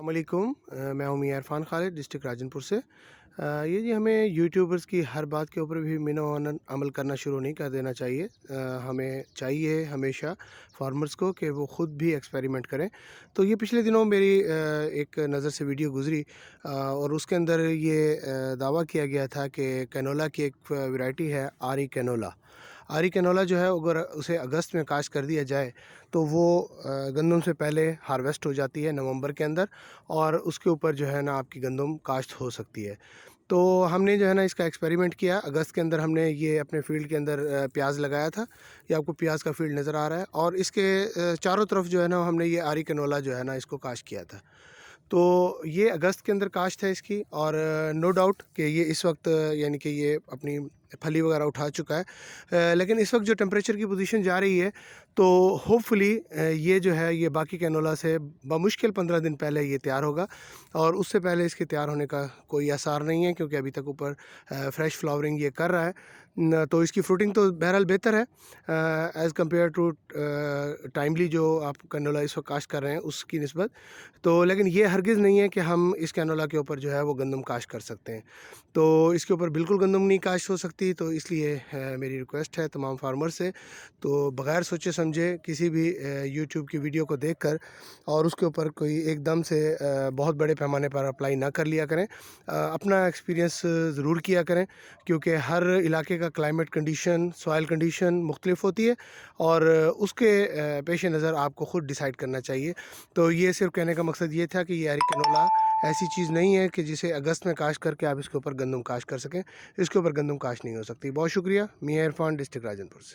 السلام علیکم، میں ہوں میاں عرفان خالد، ڈسٹرکٹ راجن پور سے۔ یہ جی ہمیں یوٹیوبرز کی ہر بات کے اوپر بھی منوان عمل کرنا شروع نہیں کر دینا چاہیے۔ ہمیں چاہیے ہمیشہ فارمرز کو کہ وہ خود بھی ایکسپیریمنٹ کریں۔ تو یہ پچھلے دنوں میری ایک نظر سے ویڈیو گزری، اور اس کے اندر یہ دعویٰ کیا گیا تھا کہ کینولا کی ایک ورائٹی ہے آری کینولا۔ آری کینولا جو ہے اگر اسے اگست میں کاشت کر دیا جائے تو وہ گندم سے پہلے ہارویسٹ ہو جاتی ہے نومبر کے اندر، اور اس کے اوپر جو ہے نا آپ کی گندم کاشت ہو سکتی ہے۔ تو ہم نے جو ہے نا اس کا ایکسپیریمنٹ کیا اگست کے اندر۔ ہم نے یہ اپنے فیلڈ کے اندر پیاز لگایا تھا، یہ آپ کو پیاز کا فیلڈ نظر آ رہا ہے، اور اس کے چاروں طرف جو ہے نا ہم نے یہ آری کینولا جو ہے نا اس کو کاشت کیا تھا۔ تو یہ اگست کے اندر کاشت ہے اس کی، اور نو ڈاؤٹ کہ یہ اس وقت یعنی کہ یہ اپنی پھلی وغیرہ اٹھا چکا ہے، لیکن اس وقت جو ٹمپریچر کی پوزیشن جا رہی ہے تو ہوپ فلی یہ جو ہے یہ باقی کینولا سے بمشکل 15 دن پہلے یہ تیار ہوگا، اور اس سے پہلے اس کے تیار ہونے کا کوئی آثار نہیں ہے، کیونکہ ابھی تک اوپر فریش فلاورنگ یہ کر رہا ہے۔ تو اس کی فروٹنگ تو بہرحال بہتر ہے ایز کمپیئر ٹو ٹائملی جو آپ کینولا اس وقت کاشت کر رہے ہیں اس کی نسبت۔ تو لیکن یہ ہرگز نہیں ہے کہ ہم اس کینولا کے اوپر جو ہے وہ گندم کاشت کر سکتے ہیں۔ تو اس کے اوپر بالکل گندم نہیں کاشت ہو سکتی، تو اس لیے میری ریکویسٹ ہے تمام فارمر سے، تو بغیر سوچے سمجھے کسی بھی یوٹیوب کی ویڈیو کو دیکھ کر اور اس کے اوپر کوئی ایک دم سے بہت بڑے پیمانے پر اپلائی نہ کر لیا کریں۔ اپنا ایکسپیرینس ضرور کیا کریں، کیونکہ ہر علاقے کا کلائمیٹ کنڈیشن، سوائل کنڈیشن مختلف ہوتی ہے، اور اس کے پیش نظر آپ کو خود ڈیسائیڈ کرنا چاہیے۔ تو یہ صرف کہنے کا مقصد یہ تھا کہ یہ آری کینولا ایسی چیز نہیں ہے کہ جسے اگست میں کاشت کر کے آپ اس کے اوپر گندم کاشت کر سکیں۔ اس کے اوپر گندم کاشت نہیں ہو سکتی۔ بہت شکریہ، میاں عرفان، ڈسٹرکٹ راجن پور سے۔